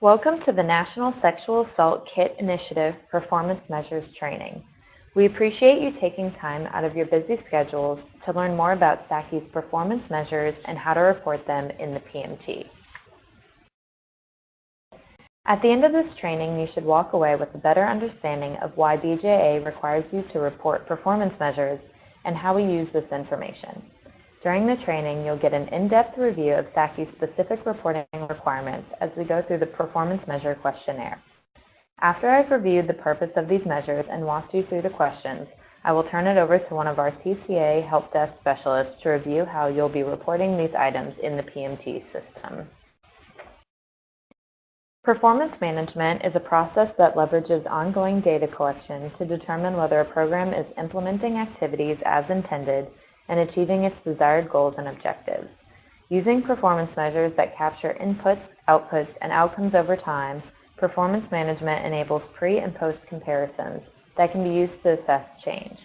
Welcome to the National Sexual Assault Kit Initiative Performance Measures Training. We appreciate you taking time out of your busy schedules to learn more about SAKI's performance measures and how to report them in the PMT. At the end of this training, you should walk away with a better understanding of why BJA requires you to report performance measures and how we use this information. During the training, you'll get an in-depth review of SAKI's specific reporting requirements as we go through the Performance Measure Questionnaire. After I've reviewed the purpose of these measures and walked you through the questions, I will turn it over to one of our TCA Help Desk specialists to review how you'll be reporting these items in the PMT system. Performance management is a process that leverages ongoing data collection to determine whether a program is implementing activities as intended and achieving its desired goals and objectives. Using performance measures that capture inputs, outputs, and outcomes over time, performance management enables pre- and post-comparisons that can be used to assess change.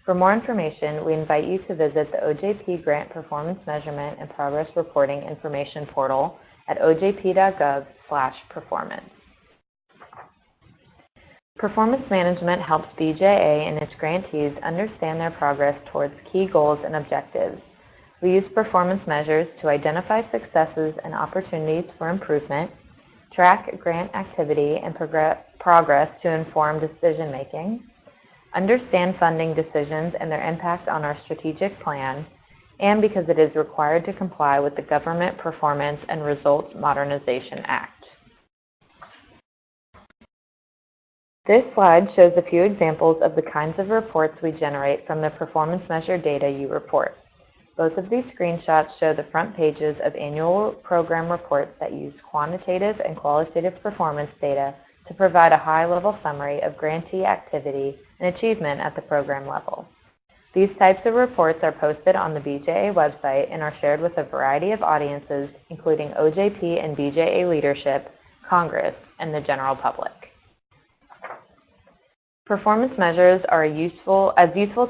For more information, we invite you to visit the OJP Grant Performance Measurement and Progress Reporting Information Portal at ojp.gov/performance. Performance management helps BJA and its grantees understand their progress towards key goals and objectives. We use performance measures to identify successes and opportunities for improvement, track grant activity and progress to inform decision-making, understand funding decisions and their impact on our strategic plan, and because it is required to comply with the Government Performance and Results Modernization Act. This slide shows a few examples of the kinds of reports we generate from the performance measure data you report. Both of these screenshots show the front pages of annual program reports that use quantitative and qualitative performance data to provide a high-level summary of grantee activity and achievement at the program level. These types of reports are posted on the BJA website and are shared with a variety of audiences, including OJP and BJA leadership, Congress, and the general public. Performance measures are as useful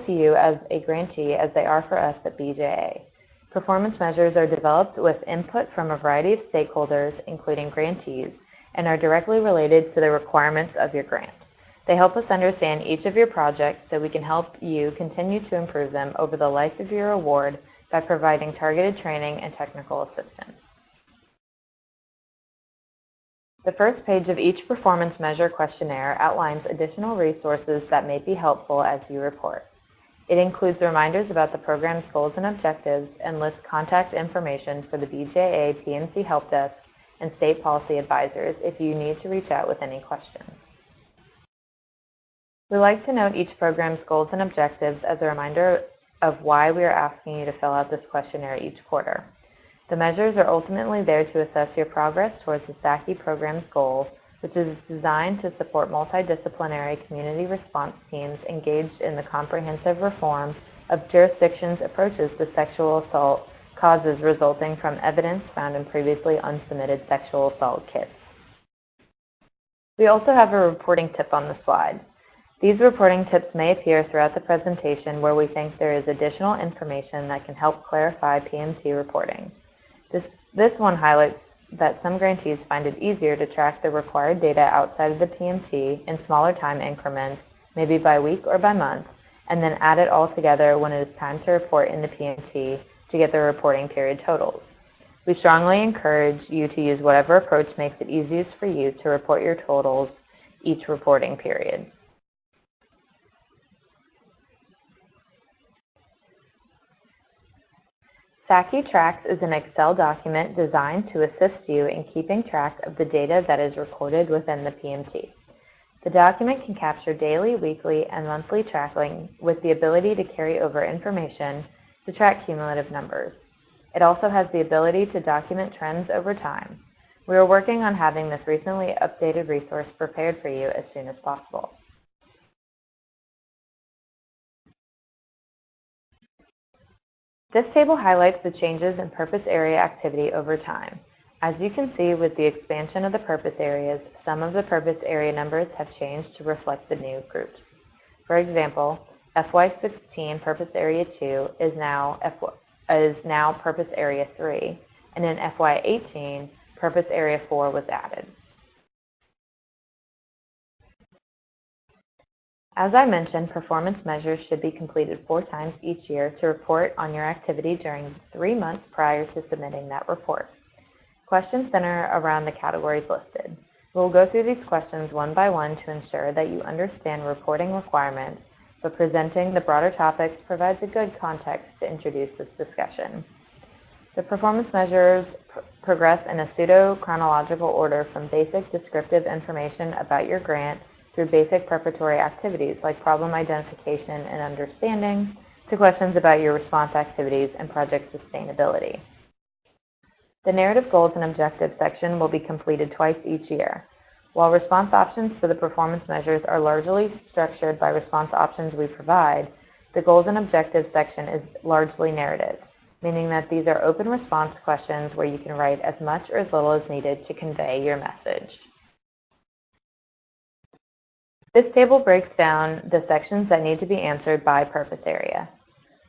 to you as a grantee as they are for us at BJA. Performance measures are developed with input from a variety of stakeholders, including grantees, and are directly related to the requirements of your grant. They help us understand each of your projects so we can help you continue to improve them over the life of your award by providing targeted training and technical assistance. The first page of each performance measure questionnaire outlines additional resources that may be helpful as you report. It includes reminders about the program's goals and objectives and lists contact information for the BJA PMC Help Desk and state policy advisors if you need to reach out with any questions. We like to note each program's goals and objectives as a reminder of why we are asking you to fill out this questionnaire each quarter. The measures are ultimately there to assess your progress towards the SAKI program's goal, which is designed to support multidisciplinary community response teams engaged in the comprehensive reform of jurisdictions' approaches to sexual assault causes resulting from evidence found in previously unsubmitted sexual assault kits. We also have a reporting tip on the slide. These reporting tips may appear throughout the presentation where we think there is additional information that can help clarify PMT reporting. This one highlights that some grantees find it easier to track the required data outside of the PMT in smaller time increments, maybe by week or by month, and then add it all together when it is time to report in the PMT to get the reporting period totals. We strongly encourage you to use whatever approach makes it easiest for you to report your totals each reporting period. SAKI Trax is an Excel document designed to assist you in keeping track of the data that is recorded within the PMT. The document can capture daily, weekly, and monthly tracking with the ability to carry over information to track cumulative numbers. It also has the ability to document trends over time. We are working on having this recently updated resource prepared for you as soon as possible. This table highlights the changes in purpose area activity over time. As you can see, with the expansion of the purpose areas, some of the purpose area numbers have changed to reflect the new groups. For example, FY16 Purpose Area 2 is now Purpose Area 3, and in FY18, Purpose Area 4 was added. As I mentioned, performance measures should be completed 4 times each year to report on your activity during 3 months prior to submitting that report. Questions center around the categories listed. We will go through these questions one by one to ensure that you understand reporting requirements, but presenting the broader topics provides a good context to introduce this discussion. The performance measures progress in a pseudo-chronological order from basic descriptive information about your grant through basic preparatory activities like problem identification and understanding to questions about your response activities and project sustainability. The narrative goals and objectives section will be completed twice each year. While response options for the performance measures are largely structured by response options we provide, the goals and objectives section is largely narrative, meaning that these are open response questions where you can write as much or as little as needed to convey your message. This table breaks down the sections that need to be answered by purpose area.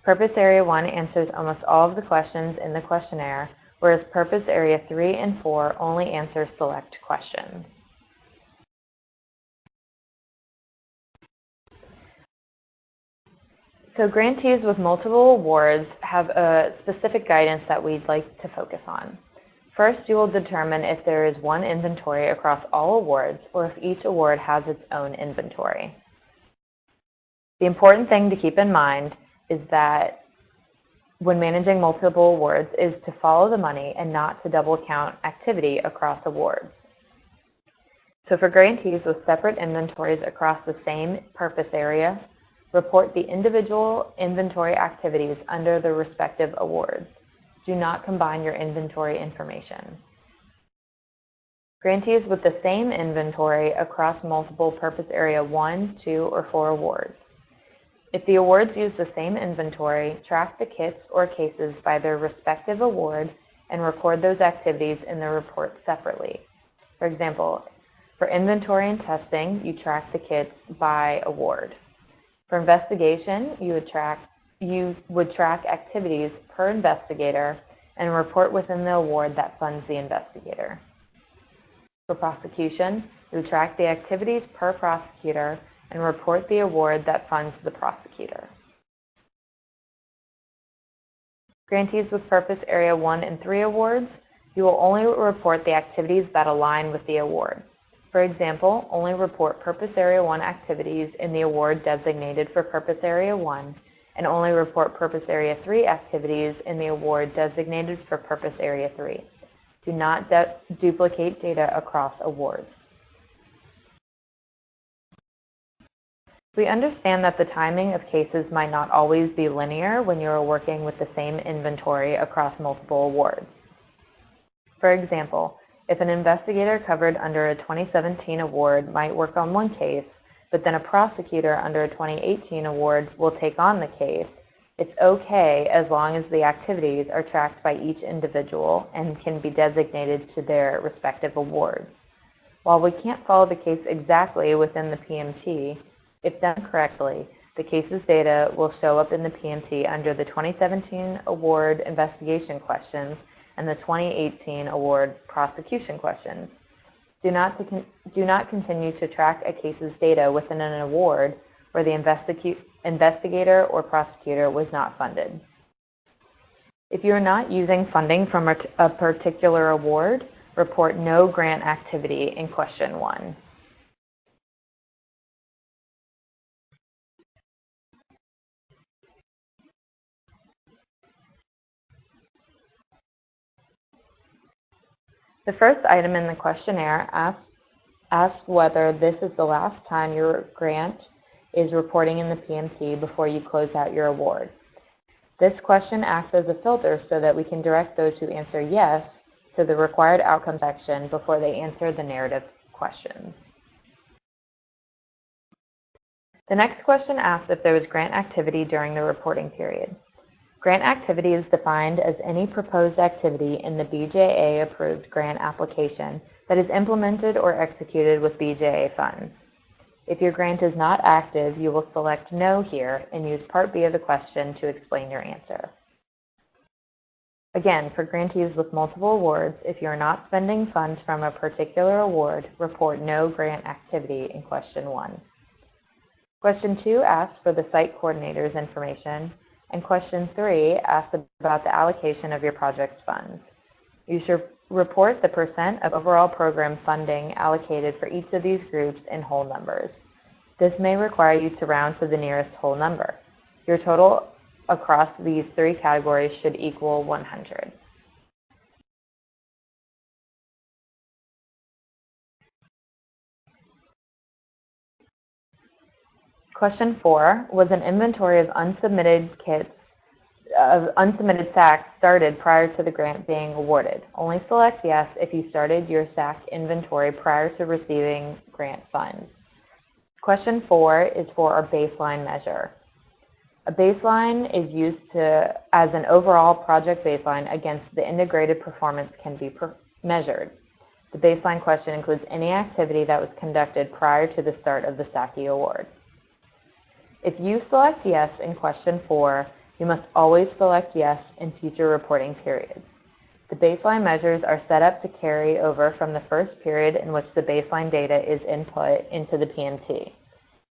Purpose Area 1 answers almost all of the questions in the questionnaire, whereas Purpose Area 3 and 4 only answer select questions. So grantees with multiple awards have a specific guidance that we'd like to focus on. First, you will determine if there is one inventory across all awards or if each award has its own inventory. The important thing to keep in mind is that when managing multiple awards is to follow the money and not to double count activity across awards. So for grantees with separate inventories across the same purpose area, report the individual inventory activities under the respective awards. Do not combine your inventory information. Grantees with the same inventory across multiple Purpose Area 1, 2, or 4 awards. If the awards use the same inventory, track the kits or cases by their respective award and record those activities in the report separately. For example, for inventory and testing, you track the kits by award. For investigation, you would track activities per investigator and report within the award that funds the investigator. For prosecution, you would track the activities per prosecutor and report the award that funds the prosecutor. Grantees with Purpose Area 1 and 3 awards, you will only report the activities that align with the award. For example, only report Purpose Area 1 activities in the award designated for Purpose Area 1, and only report Purpose Area 3 activities in the award designated for Purpose Area 3. Do not duplicate data across awards. We understand that the timing of cases might not always be linear when you are working with the same inventory across multiple awards. For example, if an investigator covered under a 2017 award might work on one case, but then a prosecutor under a 2018 award will take on the case, it's okay as long as the activities are tracked by each individual and can be designated to their respective awards. While we can't follow the case exactly within the PMT, if done correctly, the case's data will show up in the PMT under the 2017 award investigation questions and the 2018 award prosecution questions. Do not continue to track a case's data within an award where the investigator or prosecutor was not funded. If you are not using funding from a particular award, report no grant activity in question 1. The first item in the questionnaire asks whether this is the last time your grant is reporting in the PMT before you close out your award. This question acts as a filter so that we can direct those who answer yes to the required outcome section before they answer the narrative questions. The next question asks if there was grant activity during the reporting period. Grant activity is defined as any proposed activity in the BJA-approved grant application that is implemented or executed with BJA funds. If your grant is not active, you will select No here and use Part B of the question to explain your answer. Again, for grantees with multiple awards, if you are not spending funds from a particular award, report no grant activity in question 1. Question 2 asks for the site coordinator's information, and question 3 asks about the allocation of your project's funds. You should report the percent of overall program funding allocated for each of these groups in whole numbers. This may require you to round to the nearest whole number. Your total across these 3 categories should equal 100. Question 4 was an inventory of unsubmitted SAKs started prior to the grant being awarded. Only select yes if you started your SAK inventory prior to receiving grant funds. Question 4 is for a baseline measure. A baseline is used as an overall project baseline against the integrated performance can be measured. The baseline question includes any activity that was conducted prior to the start of the SAKI award. If you select yes in question 4, you must always select yes in future reporting periods. The baseline measures are set up to carry over from the first period in which the baseline data is input into the PMT.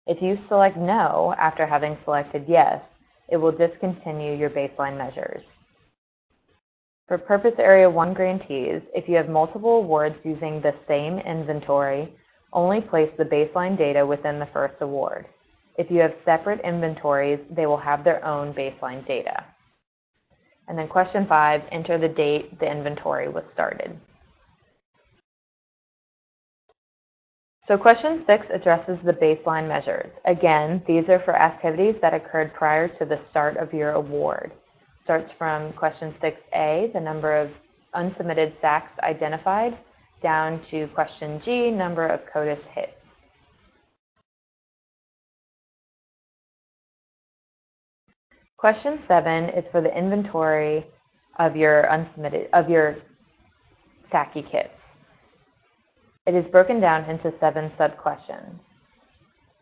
If you select no after having selected yes, it will discontinue your baseline measures. For Purpose Area 1 grantees, if you have multiple awards using the same inventory, only place the baseline data within the first award. If you have separate inventories, they will have their own baseline data. And then question 5, enter the date the inventory was started. So question 6 addresses the baseline measures. Again, these are for activities that occurred prior to the start of your award. Starts from question 6A, the number of unsubmitted SAKs identified, down to question G, number of CODIS hits. Question 7 is for the inventory of your SAKI kits. It is broken down into 7 sub-questions.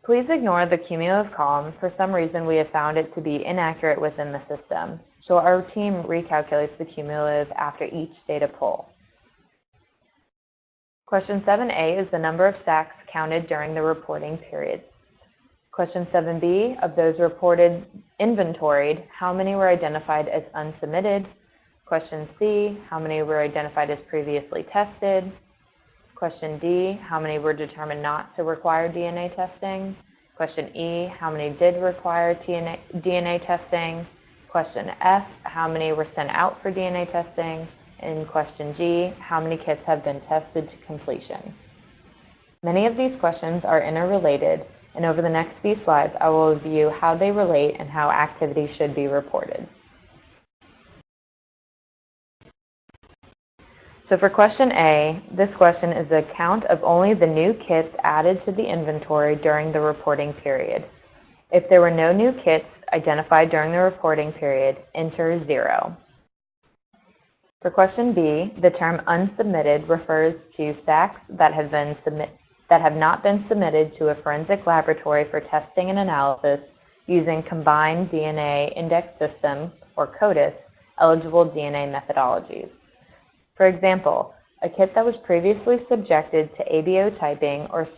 Please ignore the cumulative column. For some reason, we have found it to be inaccurate within the system, so our team recalculates the cumulative after each data pull. Question 7A is the number of SAKs counted during the reporting period. Question 7B, of those reported inventoried, how many were identified as unsubmitted? Question C, how many were identified as previously tested? Question D, how many were determined not to require DNA testing? Question E, how many did require DNA testing? Question F, how many were sent out for DNA testing? And question G, how many kits have been tested to completion? Many of these questions are interrelated, and over the next few slides, I will review how they relate and how activities should be reported. So for question A, this question is a count of only the new kits added to the inventory during the reporting period. If there were no new kits identified during the reporting period, enter 0. For question B, the term unsubmitted refers to SAKs that have not been submitted to a forensic laboratory for testing and analysis using Combined DNA Index System, or CODIS, eligible DNA methodologies. For example, a kit that was previously subjected to ABO typing or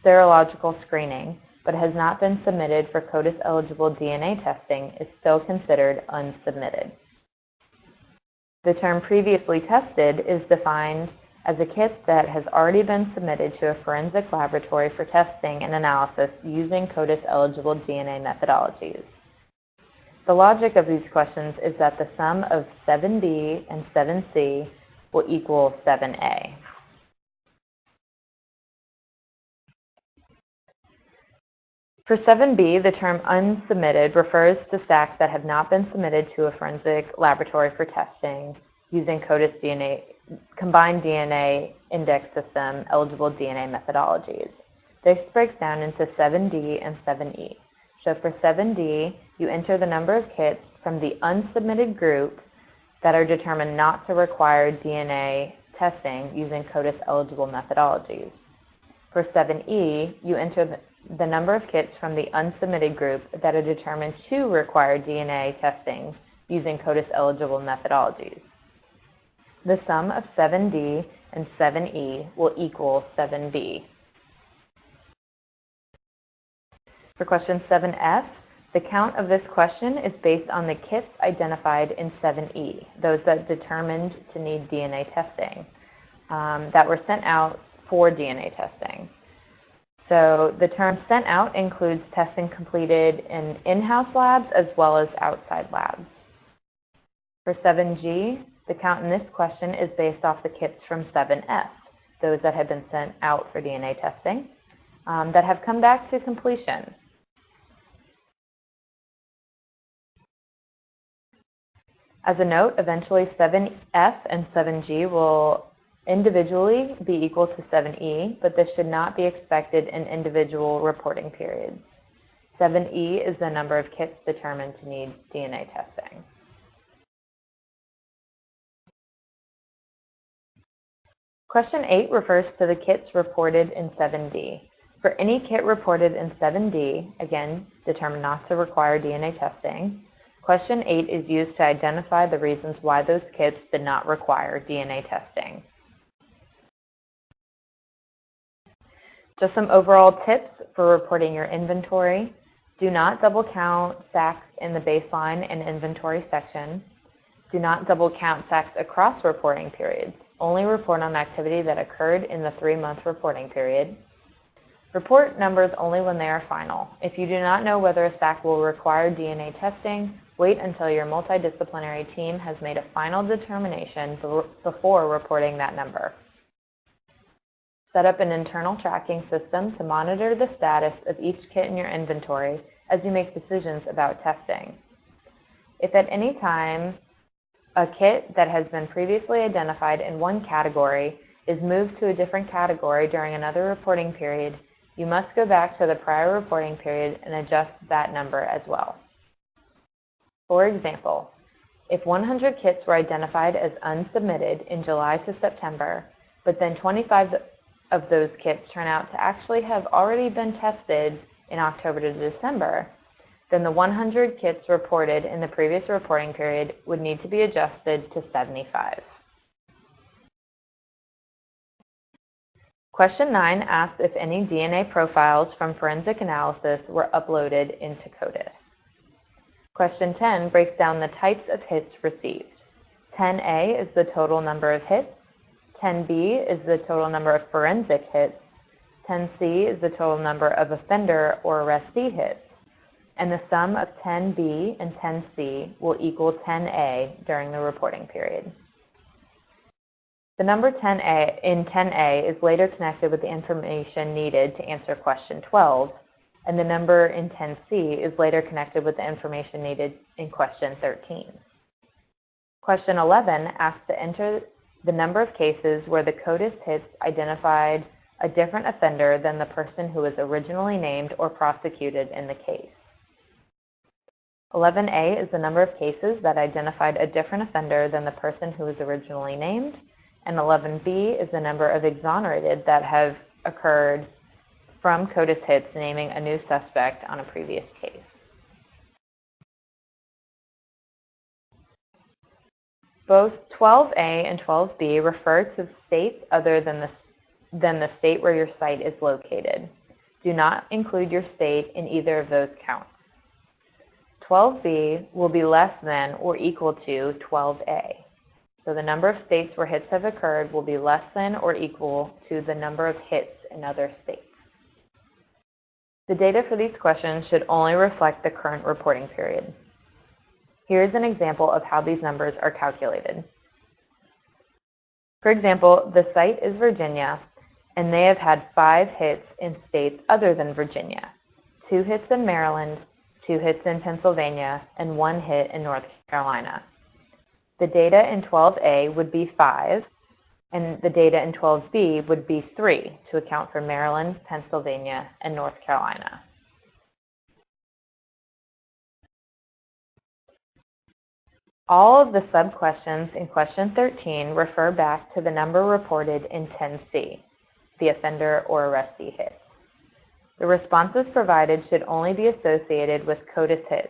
serological screening but has not been submitted for CODIS-eligible DNA testing is still considered unsubmitted. The term previously tested is defined as a kit that has already been submitted to a forensic laboratory for testing and analysis using CODIS-eligible DNA methodologies. The logic of these questions is that the sum of 7B and 7C will equal 7A. For 7B, the term unsubmitted refers to SAKs that have not been submitted to a forensic laboratory for testing using Combined DNA Index System eligible DNA methodologies. This breaks down into 7D and 7E. So for 7D, you enter the number of kits from the unsubmitted group that are determined not to require DNA testing using CODIS-eligible methodologies. For 7E, you enter the number of kits from the unsubmitted group that are determined to require DNA testing using CODIS-eligible methodologies. The sum of 7D and 7E will equal 7B. For question 7F, the count of this question is based on the kits identified in 7E, those that determined to need DNA testing, that were sent out for DNA testing. So the term sent out includes testing completed in in-house labs as well as outside labs. For 7G, the count in this question is based off the kits from 7F, those that have been sent out for DNA testing, that have come back to completion. As a note, eventually 7F and 7G will individually be equal to 7E, but this should not be expected in individual reporting periods. 7E is the number of kits determined to need DNA testing. Question 8 refers to the kits reported in 7D. For any kit reported in 7D, again, determined not to require DNA testing, question 8 is used to identify the reasons why those kits did not require DNA testing. Just some overall tips for reporting your inventory. Do not double count SAKs in the baseline and inventory section. Do not double count SAKs across reporting periods. Only report on activity that occurred in the 3-month reporting period. Report numbers only when they are final. If you do not know whether a SAK will require DNA testing, wait until your multidisciplinary team has made a final determination before reporting that number. Set up an internal tracking system to monitor the status of each kit in your inventory as you make decisions about testing. If at any time a kit that has been previously identified in one category is moved to a different category during another reporting period, you must go back to the prior reporting period and adjust that number as well. For example, if 100 kits were identified as unsubmitted in July to September, but then 25 of those kits turn out to actually have already been tested in October to December, then the 100 kits reported in the previous reporting period would need to be adjusted to 75. Question 9 asks if any DNA profiles from forensic analysis were uploaded into CODIS. Question 10 breaks down the types of hits received. 10A is the total number of hits. 10B is the total number of forensic hits. 10C is the total number of offender or arrestee hits. And the sum of 10B and 10C will equal 10A during the reporting period. The number 10A in 10A is later connected with the information needed to answer question 12, and the number in 10C is later connected with the information needed in question 13. Question 11 asks to enter the number of cases where the CODIS hits identified a different offender than the person who was originally named or prosecuted in the case. 11A is the number of cases that identified a different offender than the person who was originally named, and 11B is the number of exonerated that have occurred from CODIS hits naming a new suspect on a previous case. Both 12A and 12B refer to states other than the state where your site is located. Do not include your state in either of those counts. 12B will be less than or equal to 12A. So the number of states where hits have occurred will be less than or equal to the number of hits in other states. The data for these questions should only reflect the current reporting period. Here's an example of how these numbers are calculated. For example, the site is Virginia, and they have had 5 hits in states other than Virginia, 2 hits in Maryland, 2 hits in Pennsylvania, and 1 hit in North Carolina. The data in 12A would be 5, and the data in 12B would be 3 to account for Maryland, Pennsylvania, and North Carolina. All of the sub-questions in question 13 refer back to the number reported in 10C, the offender or arrestee hits. The responses provided should only be associated with CODIS hits.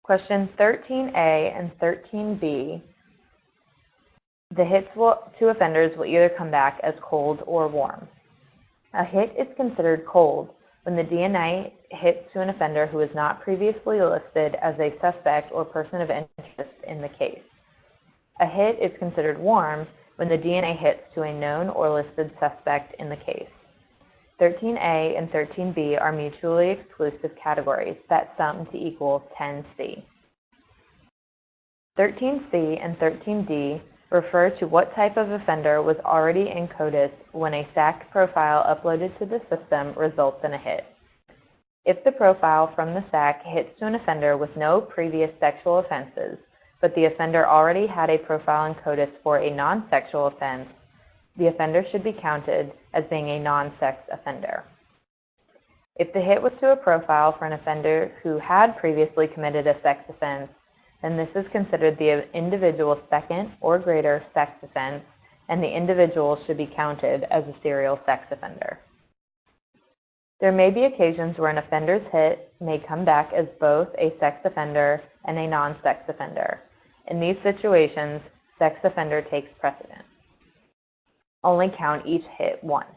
Question 13A and 13B, the hits to offenders will either come back as cold or warm. A hit is considered cold when the DNA hits to an offender who is not previously listed as a suspect or person of interest in the case. A hit is considered warm when the DNA hits to a known or listed suspect in the case. 13A and 13B are mutually exclusive categories that sum to equal 10C. 13C and 13D refer to what type of offender was already in CODIS when a SAKI profile uploaded to the system results in a hit. If the profile from the SAKI hits to an offender with no previous sexual offenses, but the offender already had a profile in CODIS for a non-sexual offense, the offender should be counted as being a non-sex offender. If the hit was to a profile for an offender who had previously committed a sex offense, then this is considered the individual's second or greater sex offense, and the individual should be counted as a serial sex offender. There may be occasions where an offender's hit may come back as both a sex offender and a non-sex offender. In these situations, sex offender takes precedence. Only count each hit once.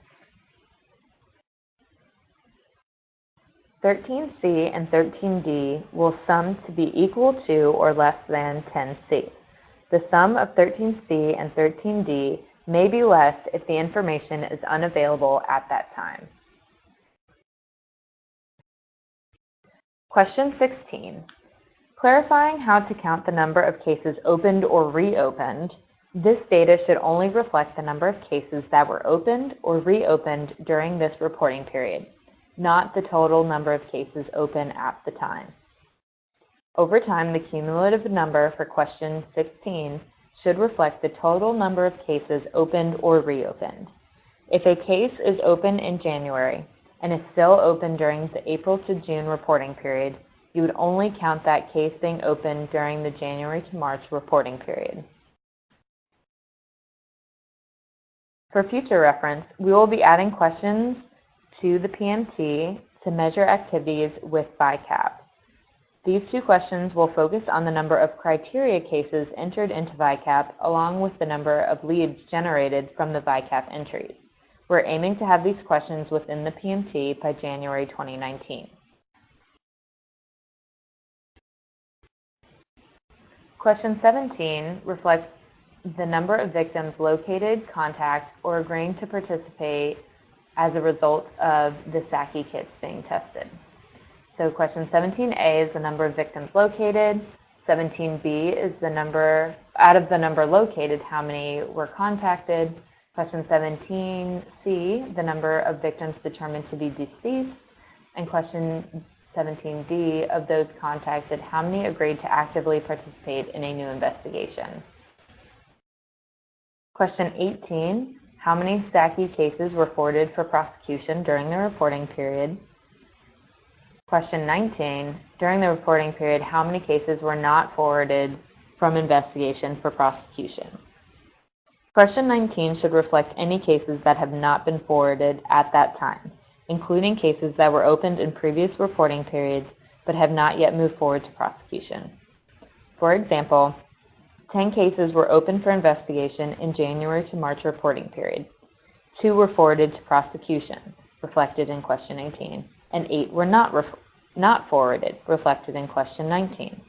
13C and 13D will sum to be equal to or less than 10C. The sum of 13C and 13D may be less if the information is unavailable at that time. Question 16. Clarifying how to count the number of cases opened or reopened, this data should only reflect the number of cases that were opened or reopened during this reporting period, not the total number of cases open at the time. Over time, the cumulative number for question 16 should reflect the total number of cases opened or reopened. If a case is open in January and is still open during the April to June reporting period, you would only count that case being open during the January to March reporting period. For future reference, we will be adding questions to the PMT to measure activities with VICAP. These two questions will focus on the number of criteria cases entered into VICAP along with the number of leads generated from the VICAP entries. We're aiming to have these questions within the PMT by January 2019. Question 17 reflects the number of victims located, contact, or agreeing to participate as a result of the SAKI kits being tested. So question 17A is the number of victims located. 17B is the number, out of the number located, how many were contacted. Question 17C, the number of victims determined to be deceased. And question 17D, of those contacted, how many agreed to actively participate in a new investigation. Question 18, how many SAKI cases were forwarded for prosecution during the reporting period? Question 19, during the reporting period, how many cases were not forwarded from investigation for prosecution? Question 19 should reflect any cases that have not been forwarded at that time, including cases that were opened in previous reporting periods but have not yet moved forward to prosecution. For example, 10 cases were opened for investigation in January to March reporting period. 2 were forwarded to prosecution, reflected in question 18, and 8 were not forwarded, reflected in question 19.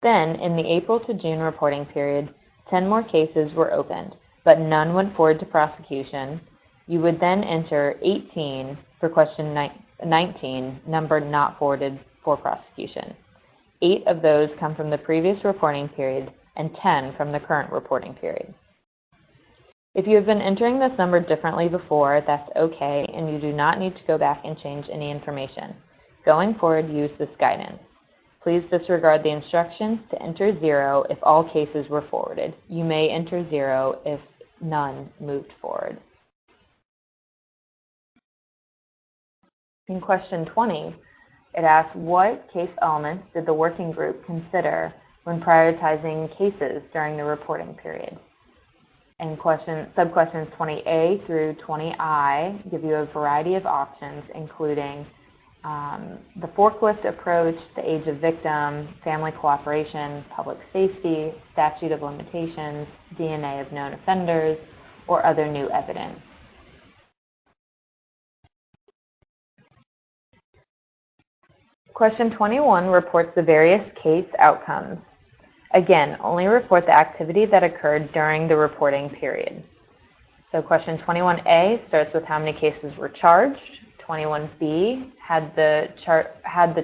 Then, in the April to June reporting period, 10 more cases were opened, but none went forward to prosecution. You would then enter 18 for question 19, number not forwarded for prosecution. 8 of those come from the previous reporting period and 10 from the current reporting period. If you have been entering this number differently before, that's okay, and you do not need to go back and change any information. Going forward, use this guidance. Please disregard the instructions to enter 0 if all cases were forwarded. You may enter 0 if none moved forward. In question 20, it asks, what case elements did the working group consider when prioritizing cases during the reporting period? And sub-questions 20A through 20I give you a variety of options, including the forklift approach, the age of victim, family cooperation, public safety, statute of limitations, DNA of known offenders, or other new evidence. Question 21 reports the various case outcomes. Again, only report the activity that occurred during the reporting period. So question 21A starts with how many cases were charged. 21B had the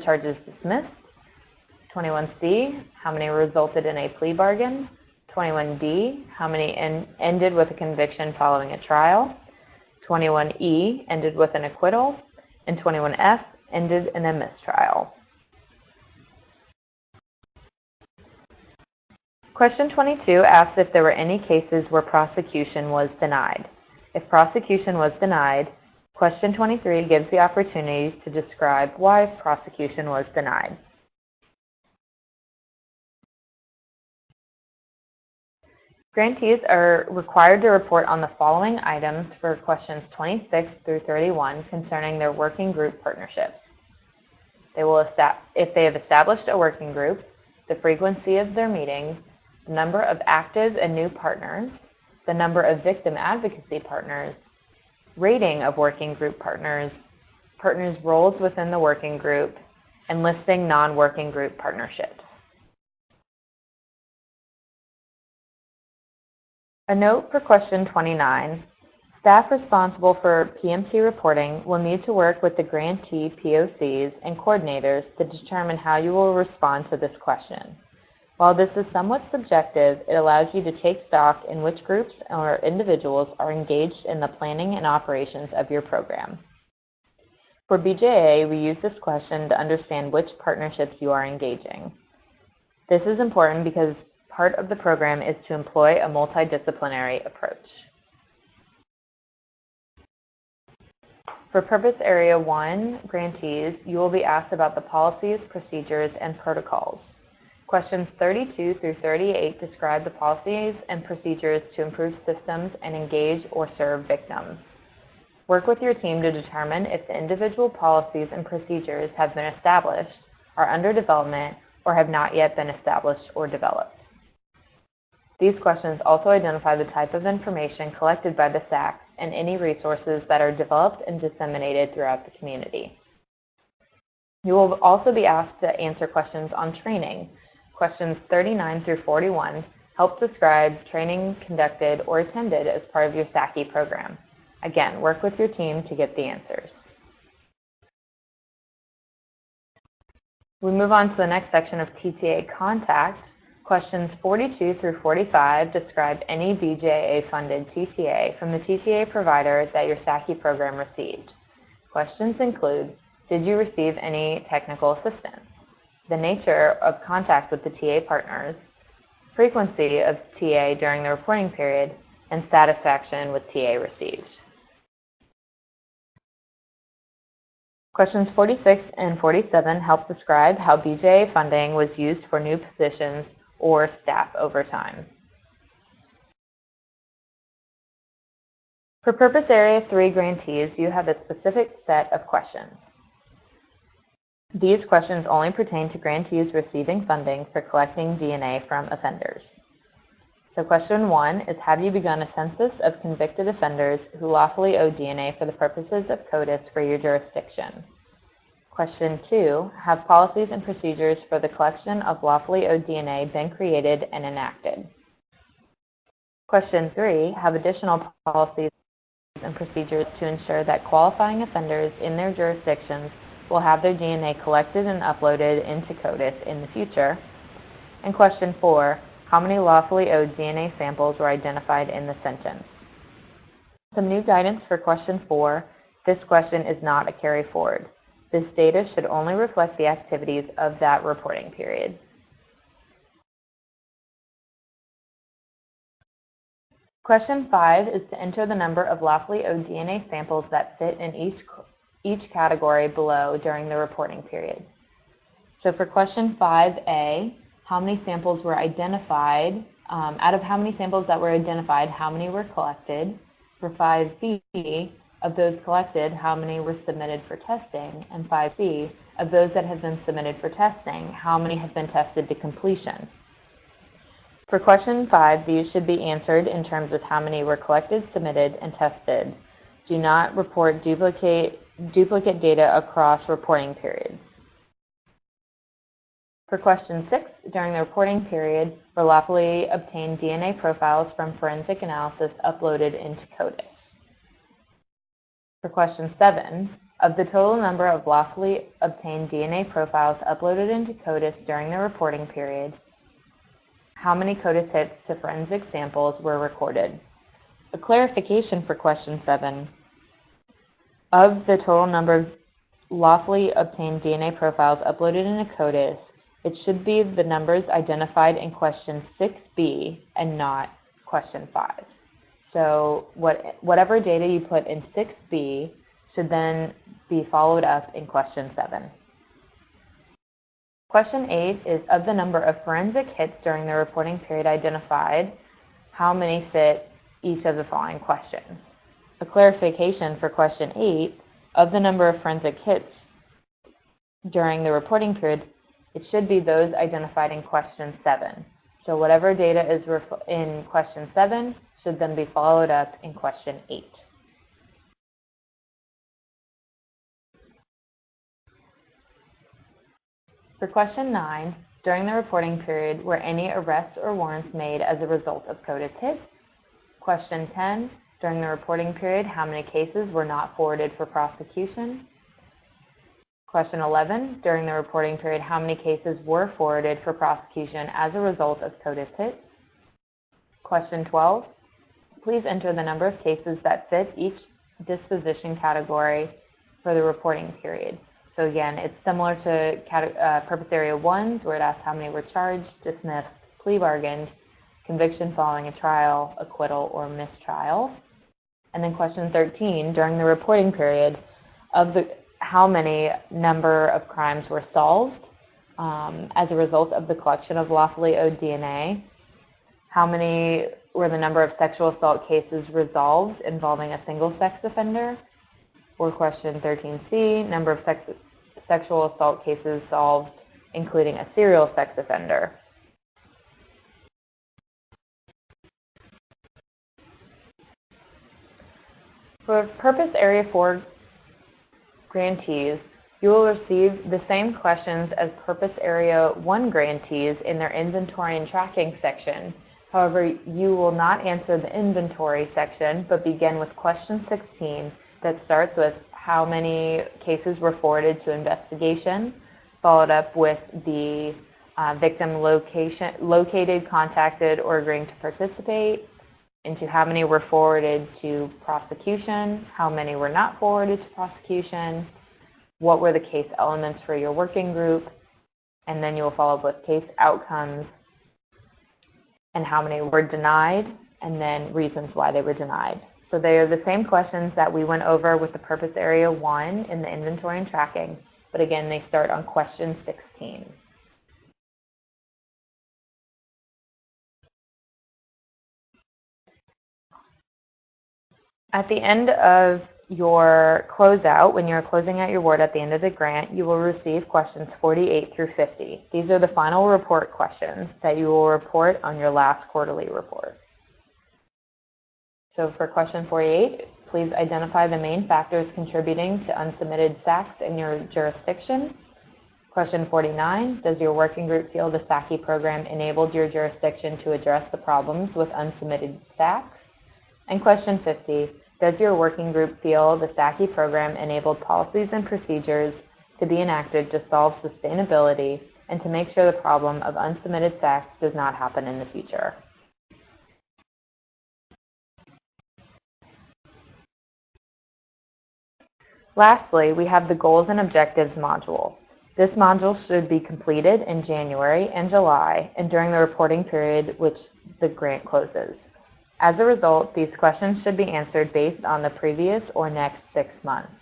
charges dismissed. 21C, how many resulted in a plea bargain. 21D, how many ended with a conviction following a trial. 21E ended with an acquittal. And 21F ended in a mistrial. Question 22 asks if there were any cases where prosecution was denied. If prosecution was denied, question 23 gives the opportunity to describe why prosecution was denied. Grantees are required to report on the following items for questions 26 through 31 concerning their working group partnerships. If they have established a working group, the frequency of their meetings, the number of active and new partners, the number of victim advocacy partners, rating of working group partners, partners' roles within the working group, and listing non-working group partnerships. A note for question 29, staff responsible for PMT reporting will need to work with the grantee POCs and coordinators to determine how you will respond to this question. While this is somewhat subjective, it allows you to take stock in which groups or individuals are engaged in the planning and operations of your program. For BJA, we use this question to understand which partnerships you are engaging. This is important because part of the program is to employ a multidisciplinary approach. For Purpose Area 1 grantees, you will be asked about the policies, procedures, and protocols. Questions 32 through 38 describe the policies and procedures to improve systems and engage or serve victims. Work with your team to determine if the individual policies and procedures have been established, are under development, or have not yet been established or developed. These questions also identify the type of information collected by the SAC and any resources that are developed and disseminated throughout the community. You will also be asked to answer questions on training. Questions 39 through 41 help describe training conducted or attended as part of your SAKI program. Again, work with your team to get the answers. We move on to the next section of TTA contact. Questions 42 through 45 describe any BJA-funded TTA from the TTA provider that your SAKI program received. Questions include, did you receive any technical assistance? The nature of contact with the TA partners, frequency of TA during the reporting period, and satisfaction with TA received. Questions 46 and 47 help describe how BJA funding was used for new positions or staff overtime. For Purpose Area 3 grantees, you have a specific set of questions. These questions only pertain to grantees receiving funding for collecting DNA from offenders. So question 1 is, have you begun a census of convicted offenders who lawfully owe DNA for the purposes of CODIS for your jurisdiction? Question 2, have policies and procedures for the collection of lawfully owed DNA been created and enacted? Question 3, have additional policies and procedures to ensure that qualifying offenders in their jurisdictions will have their DNA collected and uploaded into CODIS in the future? And question 4, how many lawfully owed DNA samples were identified in the sentence? Some new guidance for question 4, this question is not a carry forward. This data should only reflect the activities of that reporting period. Question 5 is to enter the number of lawfully owed DNA samples that fit in each category below during the reporting period. So for question 5A, how many samples were identified? Out of how many samples that were identified, how many were collected? For 5B, of those collected, how many were submitted for testing? And 5C, of those that have been submitted for testing, how many have been tested to completion? For question 5, these should be answered in terms of how many were collected, submitted, and tested. Do not report duplicate data across reporting periods. For question 6, during the reporting period, were lawfully obtained DNA profiles from forensic analysis uploaded into CODIS? For question 7, of the total number of lawfully obtained DNA profiles uploaded into CODIS during the reporting period, how many CODIS hits to forensic samples were recorded? A clarification for question 7, of the total number of lawfully obtained DNA profiles uploaded into CODIS, it should be the numbers identified in question 6B and not question 5. So whatever data you put in 6B should then be followed up in question 7. Question 8 is, of the number of forensic hits during the reporting period identified, how many fit each of the following questions? A clarification for question 8, of the number of forensic hits during the reporting period, it should be those identified in question 7. So whatever data is in question 7 should then be followed up in question 8. For question 9, during the reporting period, were any arrests or warrants made as a result of CODIS hits? Question 10, during the reporting period, how many cases were not forwarded for prosecution? Question 11, during the reporting period, how many cases were forwarded for prosecution as a result of CODIS hits? Question 12, please enter the number of cases that fit each disposition category for the reporting period. So again, it's similar to Purpose Area 1, where it asks how many were charged, dismissed, plea bargained, conviction following a trial, acquittal, or mistrial. And then question 13, during the reporting period, how many number of crimes were solved as a result of the collection of lawfully owed DNA? How many were the number of sexual assault cases resolved involving a single sex offender? Or question 13C, number of sexual assault cases solved including a serial sex offender. For Purpose Area 4 grantees, you will receive the same questions as Purpose Area 1 grantees in their inventory and tracking section. However, you will not answer the inventory section, but begin with question 16 that starts with how many cases were forwarded to investigation, followed up with the victim located, contacted, or agreeing to participate, into how many were forwarded to prosecution, how many were not forwarded to prosecution, what were the case elements for your working group, and then you'll follow up with case outcomes and how many were denied, and then reasons why they were denied. So they are the same questions that we went over with the Purpose Area 1 in the inventory and tracking, but again, they start on question 16. At the end of your closeout, when you're closing out your award at the end of the grant, you will receive questions 48 through 50. These are the final report questions that you will report on your last quarterly report. So for question 48, please identify the main factors contributing to unsubmitted SACs in your jurisdiction. Question 49, does your working group feel the SAKI program enabled your jurisdiction to address the problems with unsubmitted SACs? And question 50, does your working group feel the SAKI program enabled policies and procedures to be enacted to solve sustainability and to make sure the problem of unsubmitted SACs does not happen in the future? Lastly, we have the Goals and Objectives module. This module should be completed in January and July and during the reporting period which the grant closes. As a result, these questions should be answered based on the previous or next 6 months.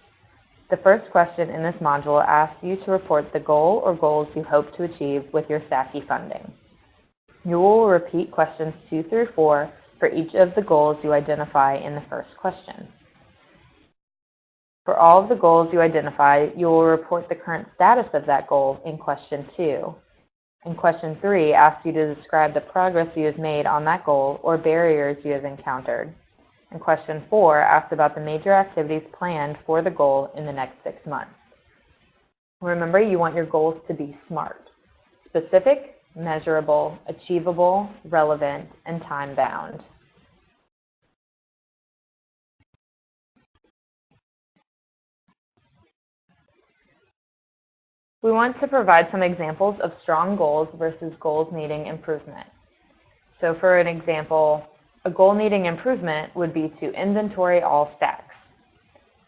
The first question in this module asks you to report the goal or goals you hope to achieve with your SAKI funding. You will repeat questions 2 through 4 for each of the goals you identify in the first question. For all of the goals you identify, you will report the current status of that goal in question 2. And question 3 asks you to describe the progress you have made on that goal or barriers you have encountered. And question 4 asks about the major activities planned for the goal in the next 6 months. Remember, you want your goals to be SMART. specific, measurable, achievable, relevant, and time-bound. We want to provide some examples of strong goals versus goals needing improvement. So for an example, a goal needing improvement would be to inventory all stacks.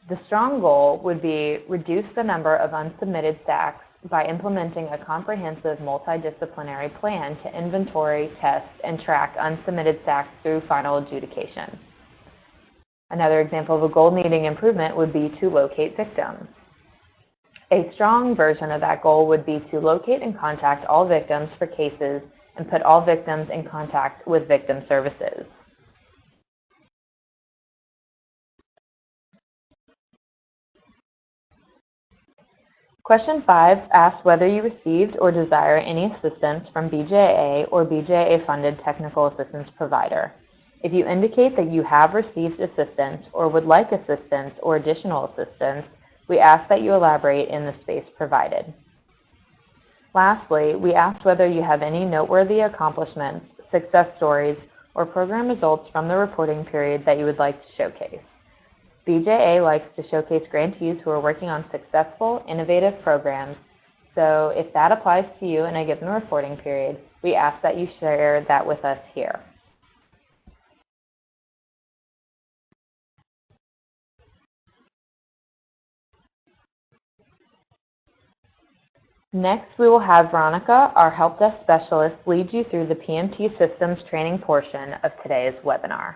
The strong goal would be reduce the number of unsubmitted stacks by implementing a comprehensive multidisciplinary plan to inventory, test, and track unsubmitted stacks through final adjudication. Another example of a goal needing improvement would be to locate victims. A strong version of that goal would be to locate and contact all victims for cases and put all victims in contact with victim services. Question 5 asks whether you received or desire any assistance from BJA or BJA-funded technical assistance provider. If you indicate that you have received assistance or would like assistance or additional assistance, we ask that you elaborate in the space provided. Lastly, we ask whether you have any noteworthy accomplishments, success stories, or program results from the reporting period that you would like to showcase. BJA likes to showcase grantees who are working on successful, innovative programs, so if that applies to you in a given reporting period, we ask that you share that with us here. Next, we will have Veronica, our Help Desk Specialist, lead you through the PMT Systems training portion of today's webinar.